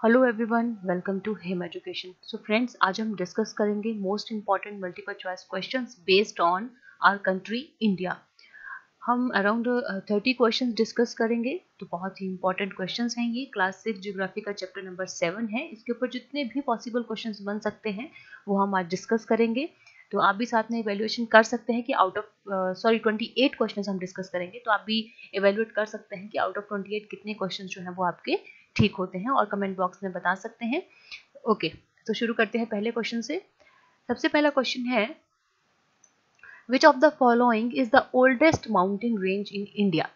Hello everyone, welcome to him education. So friends, आज हम discuss करेंगे most important multiple choice questions based on our country India. हम around 30 questions discuss करेंगे। तो बहुत ही इंपॉर्टेंट क्वेश्चंस हैं ये। क्लास 6 ज्योग्राफी का चैप्टर नंबर 7 है। इसके ऊपर जितने भी पॉसिबल क्वेश्चंस बन सकते हैं वो हम आज डिस्कस करेंगे। तो आप भी साथ में इवेल्युएशन कर सकते हैं कि आउट ऑफ 28 क्वेश्चंस हम डिस्कस करेंगे। तो आप भी इवेल्युएट कर सकते हैं कि आउट ऑफ 28 कितने क्वेश्चंस जो हैं वो आपके ठीक होते हैं और कमेंट बॉक्स में बता सकते हैं। ओके, तो शुरू करते हैं पहले क्वेश्चन से। सबसे पहला क्वेश्चन है, which of the following is the oldest mountain range in India?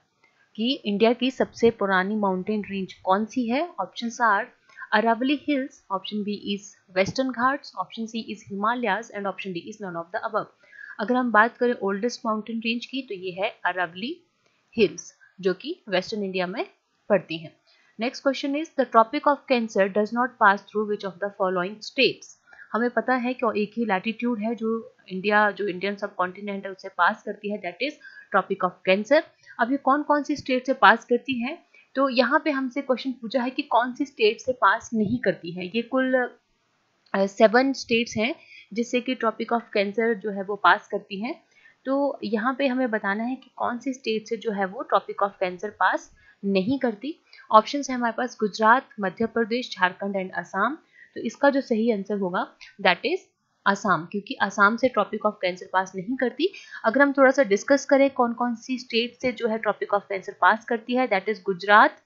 कि इंडिया की सबसे पुरानी माउंटेन रेंज कौन सी है? Options are Aravalli hills, option B is Western Ghats, option C is Himalayas and option D is none of the above. अगर हम बात करें ओल्डेस्ट माउंटेन रेंज की तो ये है अरावली हिल्स, जो कि वेस्टर्न इंडिया में पड़ती हैं। Next question is, the Tropic of Cancer does not pass through which of the following states? हमें पता है कि एक ही लैटिट्यूड है जो इंडियन सब कॉन्टिनेंट है उससे पास करती है, that is Tropic of Cancer. अब ये कौन कौन सी स्टेट से पास करती है? तो यहाँ पे हमसे क्वेश्चन पूछा है कि कौन सी स्टेट से पास नहीं करती है। ये कुल 7 स्टेट्स हैं जिससे कि ट्रॉपिक ऑफ कैंसर जो है वो पास करती हैं। तो यहाँ पे हमें बताना है कि कौन सी स्टेट से जो है वो ट्रॉपिक ऑफ कैंसर पास नहीं करती। ऑप्शंस है हमारे पास गुजरात, मध्य प्रदेश, झारखंड एंड असम। तो इसका जो सही आंसर होगा दैट इज असम, क्योंकि असम से ट्रॉपिक ऑफ कैंसर पास नहीं करती। अगर हम थोड़ा सा डिस्कस करें कौन कौन सी स्टेट से जो है ट्रॉपिक ऑफ कैंसर पास करती है, that is Gujarat,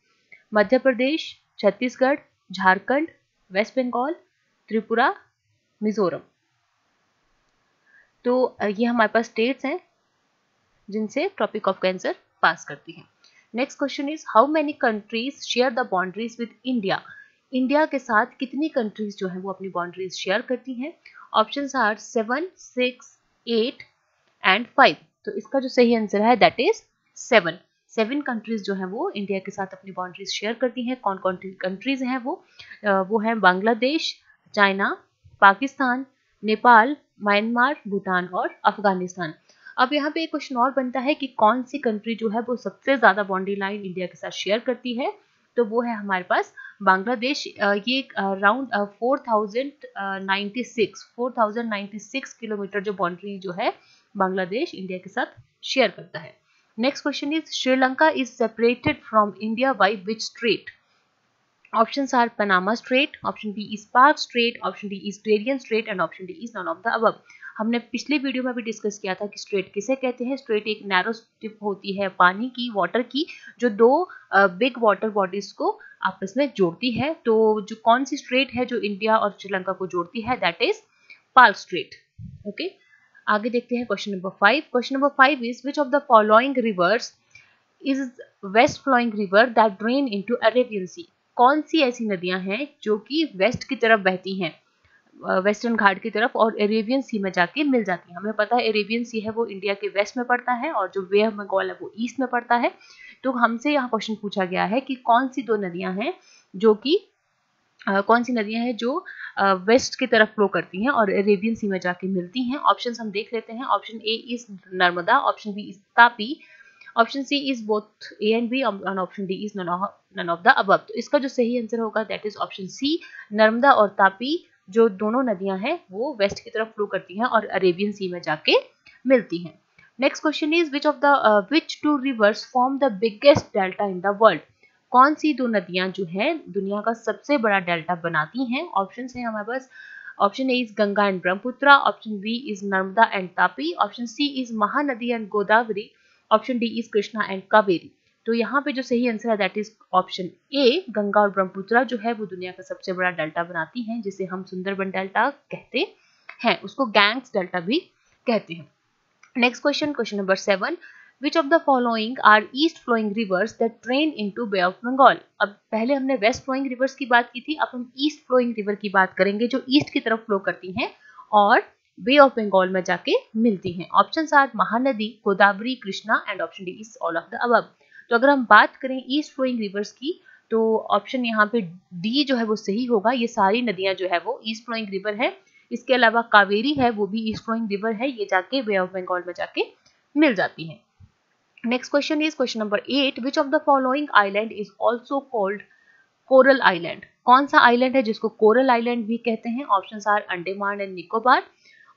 Madhya Pradesh, Chhattisgarh, Jharkhand, West Bengal, Tripura, Mizoram. तो ये हमारे पास स्टेट्स हैं जिनसे ट्रॉपिक ऑफ कैंसर पास करती हैं। Next question is, how many countries share the boundaries with India? India के साथ कितनी कंट्रीज जो है वो अपनी बाउंड्रीज शेयर करती हैं? Options are 7, 6, 8 and 5। तो इसका जो सही आंसर है दैट इज 7। 7 कंट्रीज जो है वो इंडिया के साथ अपनी बाउंड्रीज शेयर करती हैं। कौन कौन कंट्रीज हैं वो है बांग्लादेश, चाइना, पाकिस्तान, नेपाल, म्यांमार, भूटान और अफगानिस्तान। अब यहाँ पे एक क्वेश्चन और बनता है कि कौन सी कंट्री जो है वो सबसे ज्यादा बाउंड्री लाइन इंडिया के साथ शेयर करती है? तो वो है हमारे पास बांग्लादेश। ये अराउंड 4096 किलोमीटर जो बाउंड्री जो है बांग्लादेश इंडिया के साथ शेयर करता है। Next question is, Sri Lanka is separated from India by which straight? Options are Panama Strait, option B is Park Strait, option D is Darien Strait and option D is none of the above। हमने पिछले video में भी discuss किया था कि straight किसे कहते हैं। स्ट्रेट एक नैरो स्ट्रिप होती है पानी की, वाटर की, जो दो बिग वाटर बॉडीज को आपस में जोड़ती है। तो जो कौन सी स्ट्रेट है जो इंडिया और श्रीलंका को जोड़ती है, that is park strait. Okay, आगे देखते हैं question number 5। Question number 5 is, which of the following rivers is west flowing river that drain into Arabian sea? कौन सी ऐसी नदियां हैं जो कि वेस्ट की तरफ बहती हैं, वेस्टर्न घाट की तरफ, और अरेबियन सी में जाके मिल जाती हैं? हमें पता है अरेबियन सी है वो इंडिया के वेस्ट में पड़ता है और जो वे ऑफ बंगाल है वो ईस्ट में पड़ता है। तो हमसे यहाँ क्वेश्चन पूछा गया है कि कौन सी दो नदियां हैं जो कि कौन सी नदियां हैं जो वेस्ट की तरफ फ्लो करती हैं और अरेबियन सी में जाके मिलती हैं। ऑप्शन हम देख लेते हैं। Option A is Narmada, option B is Tapi, option C is both A and B and option D is none of the above. तो इसका जो सही आंसर होगा that is option C, Narmada और तापी जो दोनों नदियां हैं वो वेस्ट की तरफ फ्लो करती हैं और अरेबियन सी में जाके मिलती हैं। Next question is, which two rivers form the biggest delta in the world? कौन सी दो नदियां जो है दुनिया का सबसे बड़ा डेल्टा बनाती हैं? ऑप्शन है हमारे पास। Option A is Ganga and Brahmaputra, option B is Narmada and Tapi, option C is Mahanadi and Godavari, option D is Krishna and Kaveri. तो यहाँ पे जो सही आंसर है that is option A, Ganga और ब्रह्मपुत्र जो है वो दुनिया का सबसे बड़ा डेल्टा बनाती हैं, जिसे हम सुंदरबन डेल्टा कहते हैं, उसको गैंग्स डेल्टा भी कहते हैं। Next question, question number 7, which of the following are east flowing rivers that drain into Bay of Bengal? अब पहले हमने वेस्ट फ्लोइंग रिवर्स की बात की थी, अब हम ईस्ट फ्लोइंग रिवर की बात करेंगे जो ईस्ट की तरफ फ्लो करती हैं और बे ऑफ बंगाल में जाके मिलती हैं। Options are Mahanadi, Godavari, Krishna and option D is all of the above. तो अगर हम बात करें ईस्ट फ्लोइंग रिवर्स की तो ऑप्शन यहाँ पे डी जो है वो सही होगा। ये सारी नदियां जो है वो ईस्ट फ्लोइंग रिवर है। इसके अलावा कावेरी है वो भी ईस्ट फ्लोइंग रिवर है, ये जाके बे ऑफ बंगाल में जाके मिल जाती हैं। Next question is question number 8, which of the following island is also called coral island. कौन सा आइलैंड है जिसको कोरल आइलैंड भी कहते हैं? Options are Andaman and Nicobar,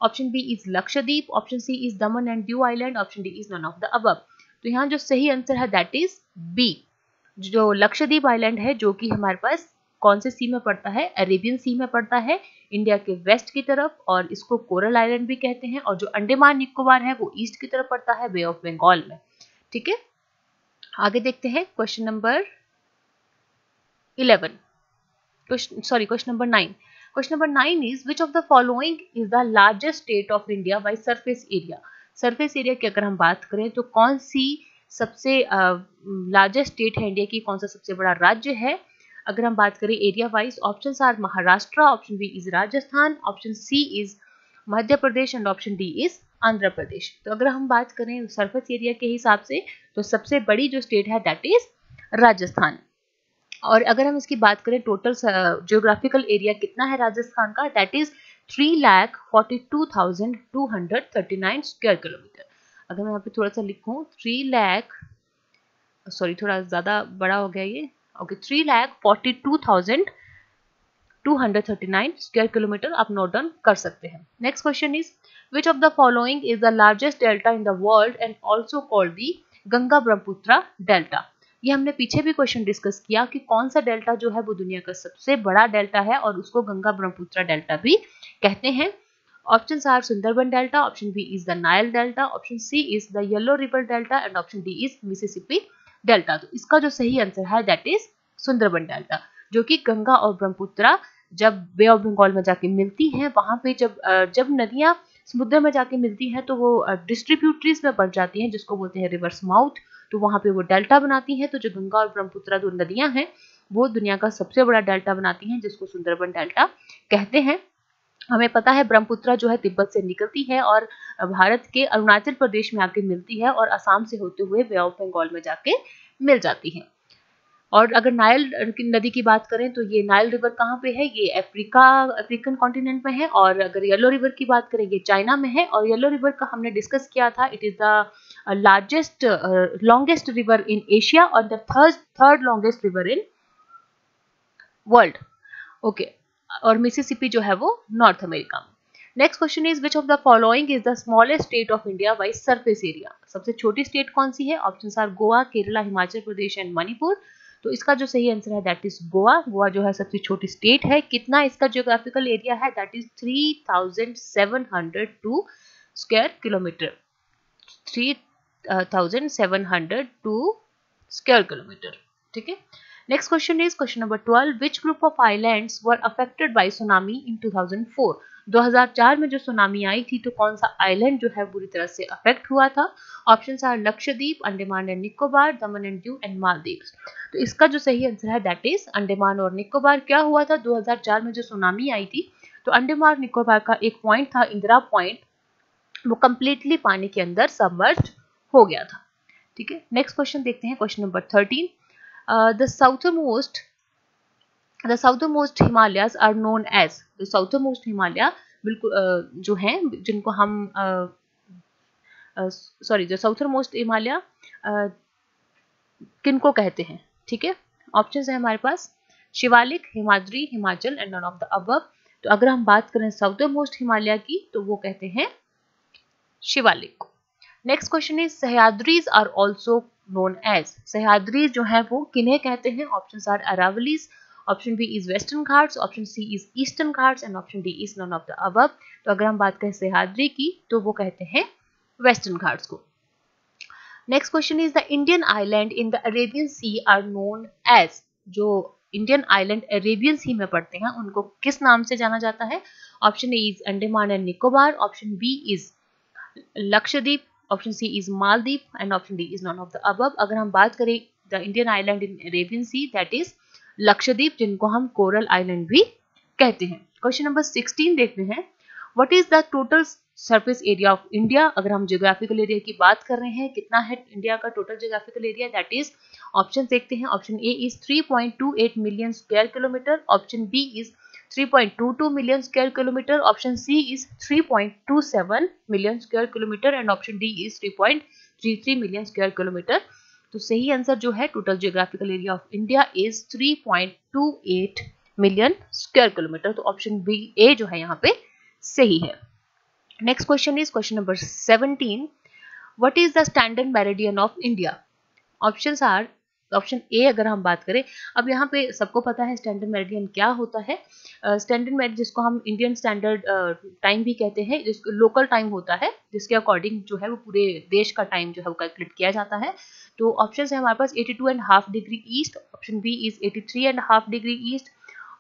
option B is Lakshadweep, option C is Daman and Diu island, option D is none of the above. तो यहाँ जो सही आंसर है दैट इज बी, जो लक्षद्वीप आइलैंड है, जो कि हमारे पास कौन से सी में पड़ता है? अरेबियन सी में पड़ता है, इंडिया के वेस्ट की तरफ, और इसको कोरल आइलैंड भी कहते हैं। और जो अंडमान निकोबार है वो ईस्ट की तरफ पड़ता है, बे ऑफ बंगाल में। ठीक है, आगे देखते हैं question number 11, question number 9। Question number 9 is which of the following is the largest state of India by surface area. Surface area की अगर हम बात करें तो कौन सी सबसे लार्जेस्ट स्टेट है इंडिया की, कौन सा सबसे बड़ा राज्य है? अगर हम बात करें area wise, options are Maharashtra, option B is Rajasthan, option C is Madhya Pradesh and option D is Andhra Pradesh. तो अगर हम बात करें सरफेस एरिया के हिसाब से तो सबसे बड़ी जो स्टेट है दैट इज राजस्थान। और अगर हम इसकी बात करें टोटल जियोग्राफिकल एरिया कितना है राजस्थान का, दैट इज 3,42,239 स्क्वायर किलोमीटर। अगर मैं यहाँ पे थोड़ा सा लिखूं, 3,00,000 थोड़ा ज्यादा बड़ा हो गया ये, ओके, 3,42,239 स्क्वायर किलोमीटर आप नोट डाउन कर सकते हैं। Next question is which of the following is the largest delta in the world and also called the Ganga Brahmaputra delta. ये हमने पीछे भी क्वेश्चन डिस्कस किया कि कौन सा डेल्टा जो है वो दुनिया का सबसे बड़ा डेल्टा है और उसको गंगा ब्रह्मपुत्रा डेल्टा भी कहते हैं। Options are Sundarban delta, option B is the Nile delta, option C is the Yellow River delta and option D is Mississippi delta. तो इसका जो सही आंसर है दैट इज सुंदरबन डेल्टा, जो कि गंगा और ब्रह्मपुत्रा जब बे ऑफ बंगाल में जाके मिलती हैं, वहां पे जब नदियां समुद्र में जाके मिलती हैं तो वो डिस्ट्रीब्यूटरीज में बढ़ जाती हैं, जिसको बोलते हैं रिवर्स माउथ। तो वहां पे वो डेल्टा बनाती हैं। तो जो गंगा और ब्रह्मपुत्रा दो नदियां हैं वो दुनिया का सबसे बड़ा डेल्टा बनाती हैं, जिसको सुंदरबन डेल्टा कहते हैं। हमें पता है ब्रह्मपुत्रा जो है तिब्बत से निकलती है और भारत के अरुणाचल प्रदेश में आके मिलती है और असम से होते हुए बे ऑफ बंगाल में जाके मिल जाती है। और अगर नाइल नदी की बात करें तो ये नाइल रिवर कहाँ पे है? ये अफ्रीकन कॉन्टिनेंट में है। और अगर येलो रिवर की बात करें ये चाइना में है। और येलो रिवर का हमने डिस्कस किया था, it is the largest longest river in Asia और the third longest river in world. Okay, और मिसिसिपी जो है वो नॉर्थ अमेरिका में। Next question is which of the following is the smallest state of India by surface area. सबसे छोटी state कौन सी है? Options are Goa, Kerala, Himachal Pradesh and Manipur. तो इसका जो सही आंसर है दैट इज गोवा। गोवा जो है सबसे छोटी स्टेट है। कितना इसका जियोग्राफिकल एरिया है? That is 3,702 square kilometre, 3,702 square kilometre. ठीक है, next question is question number 12, which group of islands were affected by tsunami in 2004। 2004 में जो सुनामी आई थी तो कौन सा आइलैंड जो है बुरी तरह से अफेक्ट हुआ था? Options are Lakshadweep, Andaman and Nicobar, Daman and Diu and Maldives. तो इसका जो सही आंसर है दैट इज अंडमान और निकोबार। क्या हुआ था 2004 में जो सुनामी आई थी तो अंडमान निकोबार का एक पॉइंट था इंदिरा पॉइंट, वो कंप्लीटली पानी के अंदर सबमर्ज्ड हो गया था। ठीक है, नेक्स्ट क्वेश्चन देखते हैं, question number 13। The southernmost Himalayas are known as, the southernmost Himalaya बिल्कुल जो हैं जिनको हम जो साउथरमोस्ट हिमालय किनको कहते हैं? ठीक है, ऑप्शंस है हमारे पास Shivalik, Himadri, Himachal and none of the above. तो अगर हम बात करें साउथरमोस्ट हिमालय की तो वो कहते हैं शिवालिक को। Next question is Sahyadris are also known as, Sahyadris जो है वो किन्हें कहते हैं? Options are Aravallis, option B is Western Ghats, option C is Eastern Ghats and option D is none of the above. तो अगर हम बात करें सह्याद्री की तो वो कहते हैं वेस्टर्न घाट्स को। Next question is the Indian island in the Arabian Sea are known as, जो इंडियन आइलैंड अरेबियन सी में पड़ते हैं उनको किस नाम से जाना जाता है? Option A is Andaman and Nicobar, option B is Lakshadweep, option C is Maldives and option D is none of the above. अगर हम बात करें the Indian island in Arabian Sea that is Lakshadweep, जिनको हम कोरल आइलैंड भी कहते हैं। क्वेश्चन नंबर 16 देखते हैं, what is the total surface area of India. अगर हम जियोग्राफिकल एरिया की बात कर रहे हैं, कितना है इंडिया का total geographical area? That is, option देखते हैं, option A is 3.28 million square kilometre, option B is 3.22 million square kilometre, option C is 3.27 million square kilometre and option D is 3.33 million square kilometre. तो सही answer जो है total geographical area of India is 3.28 million square kilometre. तो option B A जो है यहाँ पे सही है। Next question is question number 17, what is the standard meridian of India? Options are, option A अगर हम बात करें, अब यहाँ पे सबको पता है स्टैंडर्ड मेरिडियन क्या होता है। स्टैंडर्ड मेरिडियन जिसको हम इंडियन स्टैंडर्ड टाइम भी कहते हैं, जिसको लोकल टाइम होता है, जिसके अकॉर्डिंग जो है वो पूरे देश का टाइम जो है वो कैलकुलेट किया जाता है। तो ऑप्शन है हमारे पास 82.5 degree east, option B is 83.5 degree east,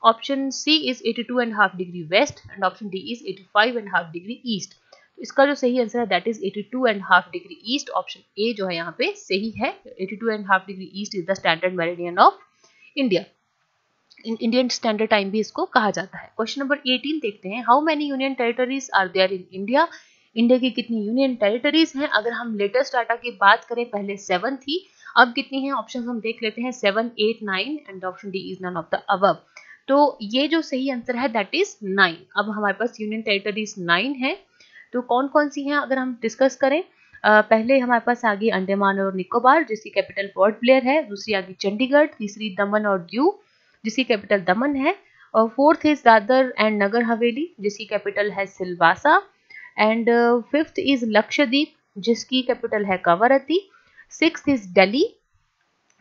option C is 82.5 degree west and option D is 85.5 degree east. इसका जो सही आंसर है that is 82.5 degree east. Option A जो है यहाँ पे सही है। 82.5 degree east is the standard meridian of India. Indian standard time भी इसको कहा जाता है। क्वेश्चन नंबर 18 देखते हैं, how many union territories are there in India? India की कितनी यूनियन टेरिटरीज हैं? अगर हम लेटेस्ट डाटा की बात करें, पहले 7 थी, अब कितनी है? ऑप्शन हम देख लेते हैं, 7, 8, 9 and option D is none of the above. तो ये जो सही आंसर है दैट इज 9। अब हमारे पास यूनियन टेरिटरीज 9 है। तो कौन कौन सी हैं अगर हम डिस्कस करें, पहले हमारे पास आ गई अंडमान और निकोबार जिसकी कैपिटल पोर्ट ब्लेयर है, दूसरी आ गई चंडीगढ़, तीसरी दमन और दीव जिसकी कैपिटल दमन है, और fourth is Dadar and Nagar Haveli जिसकी कैपिटल है Silvassa, and fifth is Lakshadweep जिसकी कैपिटल है Kavaratti, sixth is Delhi,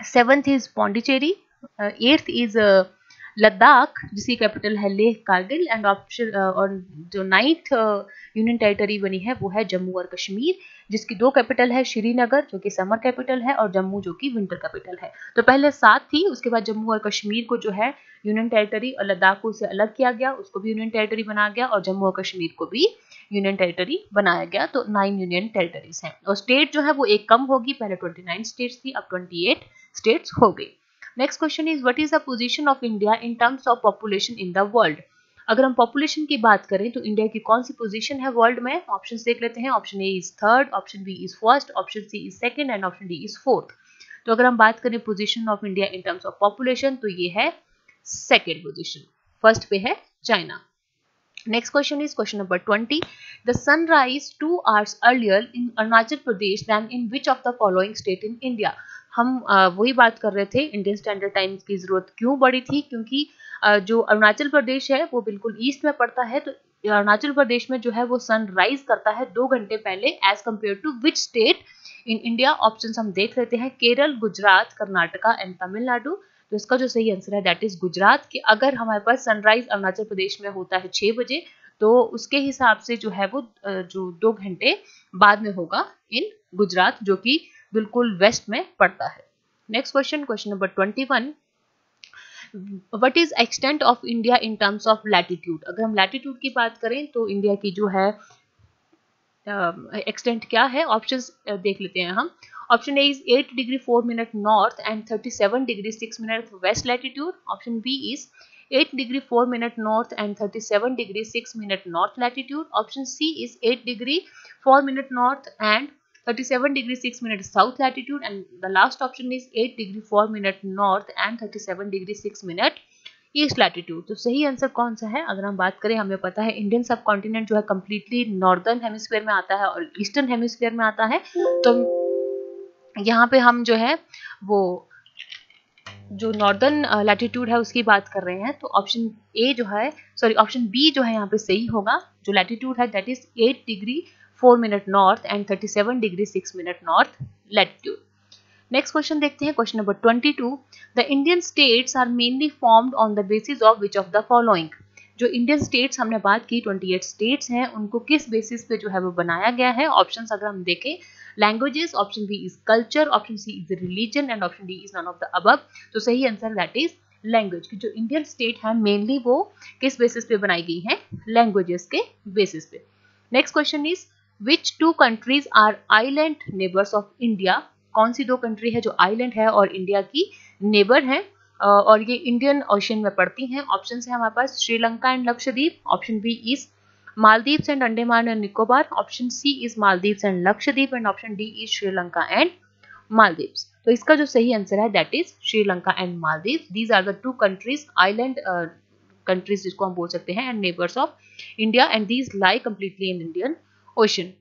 seventh is Pondicherry, eighth is Ladakh जिसकी कैपिटल है लेह कारगिल, एंड ऑप्शन और जो 9th यूनियन टेरिटरी बनी है वो है जम्मू और कश्मीर जिसकी 2 कैपिटल है, श्रीनगर जो कि समर कैपिटल है और जम्मू जो कि विंटर कैपिटल है। तो पहले 7 थी, उसके बाद जम्मू और कश्मीर को जो है यूनियन टेरिटरी और लद्दाख को से अलग किया गया, उसको भी यूनियन टेरिटरी बनाया गया, और जम्मू और कश्मीर को भी यूनियन टेरिटरी बनाया गया। तो 9 यूनियन टेरिटरीज हैं, और स्टेट जो है वो एक कम होगी, पहले 29 स्टेट्स थी, अब 28 स्टेट्स हो गई। Next question is what is the position of India in terms of population in the world? अगर हम पॉपुलेशन की बात करें तो इंडिया की कौन सी पोजीशन है वर्ल्ड में? ऑप्शन देख लेते हैं, option A is third, option B is first, option C is second and option D is fourth. तो अगर हम बात करें position of India in terms of population तो ये है सेकंड पोजीशन, फर्स्ट पे है China. Next question is question number 20. The sun rise 2 hours earlier in Arunachal Pradesh than in which of the following state in India? हम वही बात कर रहे थे, इंडियन स्टैंडर्ड टाइम की जरूरत क्यों बढ़ी थी, क्योंकि जो अरुणाचल प्रदेश है वो बिल्कुल ईस्ट में पड़ता है। तो अरुणाचल प्रदेश में जो है वो सन राइज करता है 2 घंटे पहले as compare to which state in India? Option हम देख लेते हैं, केरल, गुजरात, कर्नाटका एंड तमिलनाडु। तो इसका जो सही आंसर है दैट इज गुजरात। कि अगर हमारे पास सनराइज अरुणाचल प्रदेश में होता है 6 बजे तो उसके हिसाब से जो है वो जो 2 घंटे बाद में होगा इन गुजरात जो कि बिल्कुल वेस्ट में पड़ता है। Next question, question number 21, what is extent of India in terms of latitude? अगर हम लैटिट्यूड की बात करें तो इंडिया की जो है एक्सटेंट क्या है? ऑप्शंस देख लेते हैं हम। Option A is 8 degree 4 minute north and 37 degree 6 minute west latitude, option B is 8 degree 4 minute north and 37 degree 6 minute north latitude, option C is 8 degree 4 minute north and 37 degree 6 minute south latitude, and the last option is 8 degree 4 minute north and 37 degree 6 minute east latitude. तो सही answer कौन सा है? अगर हम बात करें, हमें पता है इंडियन सब कॉन्टिनेंट जो है कंप्लीटली नॉर्दर्न हेमिस्फीयर में आता है और ईस्टर्न हेमिस्फीयर में आता है। तो यहाँ पे हम जो है वो जो नॉर्दर्न लैटिट्यूड है उसकी बात कर रहे हैं। तो ऑप्शन ए जो है, सॉरी ऑप्शन बी जो है यहाँ पे सही होगा। जो लैटिट्यूड है that is 8 degree 4 minute north and 37 degree 6 minute north latitude. Next question देखते हैं, question number 22, the Indian states are mainly formed on the basis of which of the following? जो इंडियन स्टेट्स हमने बात की 28 states हैं, उनको किस basis पे जो है वो बनाया गया है? ऑप्शंस अगर हम देखें, languages, option B is culture, option C is religion and option D is none of the above. तो सही आंसर दैट इज लैंग्वेज। की जो इंडियन स्टेट है मेनली वो किस बेसिस पे बनाई गई है? लैंग्वेजेस के बेसिस पे। Next question is which 2 countries are island neighbours of India? कौन सी 2 कंट्री है जो आइलैंड है और इंडिया की नेबर है और ये इंडियन ओशन में पड़ती हैं? ऑप्शन है हमारे पास Sri Lanka and Lakshadweep, option B is Maldives and Andaman and Nicobar, option C is Maldives and Lakshadweep and option D is Sri Lanka and Maldives. तो इसका जो सही आंसर है that is Sri Lanka and Maldives. These are the 2 countries, island countries जिसको हम बोल सकते हैं, and neighbours of India, and these lie completely in Indian ocean.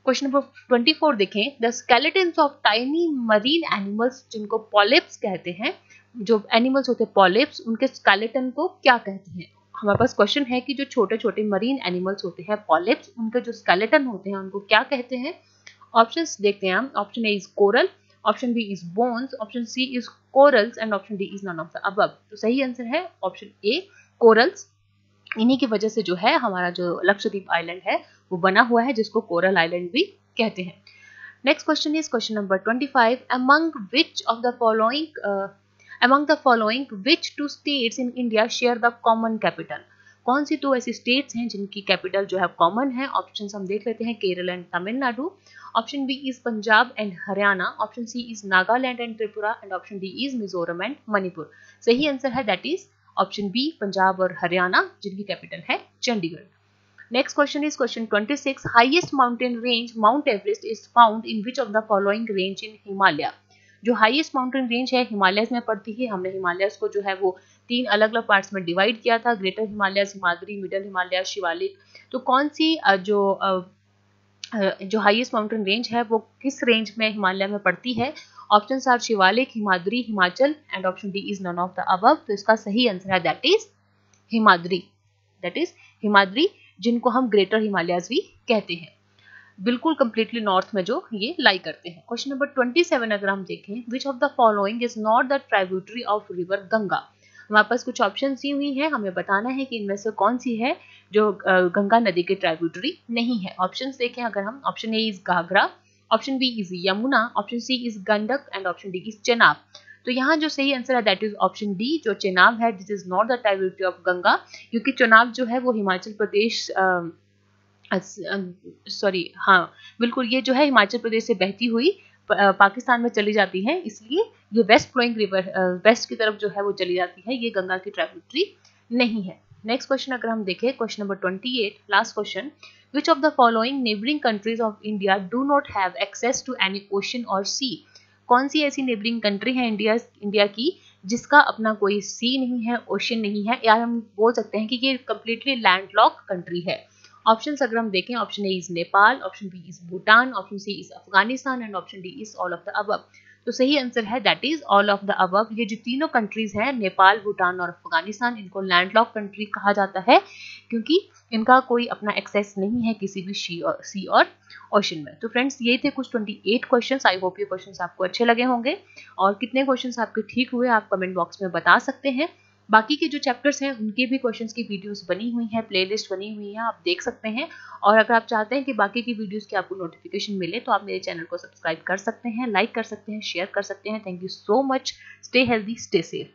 Question number 24 देखें, the skeletons of tiny marine animals, जिनको पॉलिप्स कहते हैं, जो एनिमल्स होते हैं पॉलिप्स, उनके स्केलेटन को क्या कहते हैं। हमारे पास क्वेश्चन है कि जो छोटे छोटे मरीन एनिमल्स होते हैं पॉलिप्स, उनके जो स्केलेटन होते हैं उनको क्या कहते हैं। ऑप्शंस देखते हैं हम। Option A is coral, option B is bones, option C is corals and option D is none of the above. तो सही आंसर है ऑप्शन ए कोरल्स। इन्हीं की वजह से जो है हमारा जो लक्षद्वीप आइलैंड है वो बना हुआ है, जिसको कोरल आइलैंड भी कहते हैं। Next question is question number 25, among the following which two states in India share the common capital। कौन सी दो ऐसी स्टेट्स हैं जिनकी कैपिटल जो है कॉमन है। ऑप्शन हम देख लेते हैं, Kerala and Tamil Nadu, option B is Punjab and Haryana, option C is Nagaland and Tripura and option D is Mizoram and Manipur. सही आंसर है that is option B, Punjab और हरियाणा, जिनकी कैपिटल है Chandigarh. Next question is question 26, highest mountain range Mount Everest is found in which of the following range in Himalaya। जो highest mountain range है Himalayas में पड़ती है। हमने हिमालयस को जो है वो 3 अलग अलग पार्ट्स में डिवाइड किया था, greater Himalayas, Himadri, middle Himalayas, Shivalik. तो कौन सी जो हाईएस्ट माउंटेन रेंज है वो किस रेंज में हिमालय में पड़ती है। Options are Shivalik, Himadri, Himachal and option D is none of the above. तो इसका सही आंसर है that is Himadri, that is Himadri, जिनको हम ग्रेटर हिमालयस भी कहते हैं, बिल्कुल कंप्लीटली नॉर्थ में जो ये लाई करते हैं। क्वेश्चन नंबर 27 अगर हम देखें, विच of the following is not the tributary of river Ganga. हमारे पास कुछ ऑप्शन दी हुई हैं, हमें बताना है कि इनमें से कौन सी है जो गंगा नदी के ट्राइब्यूटरी नहीं है। ऑप्शंस देखें अगर हम, option A is Ghaghara, option B is Yamuna, option C is Gandak and option D is Chenab. तो यहाँ जो सही आंसर है दैट इज ऑप्शन डी, जो चेनाब है, this is not the tributary of Ganga, क्योंकि चेनाब जो है वो हिमाचल प्रदेश सॉरी हाँ बिल्कुल, ये जो है हिमाचल प्रदेश से बहती हुई पाकिस्तान में चली जाती है, इसलिए ये वेस्ट फ्लोइंग रिवर, वेस्ट की तरफ जो है वो चली जाती है, ये गंगा की ट्राइब्यूटरी नहीं है। नेक्स्ट क्वेश्चन अगर हम देखें, question number 28, last question, which of the following neighbouring countries of India do not have access to any ocean और सी। कौन सी ऐसी नेबरिंग कंट्री है इंडिया की जिसका अपना कोई सी नहीं है, ओशन नहीं है, या हम बोल सकते हैं कि ये कंप्लीटली लैंडलॉक कंट्री है। ऑप्शन अगर हम देखें, option A is Nepal, option B is Bhutan, option C is Afghanistan and option D is all of the above. तो सही आंसर है that is all of the above. ये जो तीनों कंट्रीज हैं, नेपाल, भूटान और अफगानिस्तान, इनको लैंडलॉक कंट्री कहा जाता है क्योंकि इनका कोई अपना एक्सेस नहीं है किसी भी सी और ओशन में। तो फ्रेंड्स ये थे कुछ 28 क्वेश्चंस। आई होप ये क्वेश्चंस आपको अच्छे लगे होंगे, और कितने क्वेश्चंस आपके ठीक हुए आप कमेंट बॉक्स में बता सकते हैं। बाकी के जो चैप्टर्स हैं उनके भी क्वेश्चंस की वीडियोस बनी हुई हैं, प्लेलिस्ट बनी हुई है, आप देख सकते हैं। और अगर आप चाहते हैं कि बाकी की वीडियोस की आपको नोटिफिकेशन मिले तो आप मेरे चैनल को सब्सक्राइब कर सकते हैं, लाइक कर सकते हैं, शेयर कर सकते हैं। Thank you so much. Stay healthy, stay safe.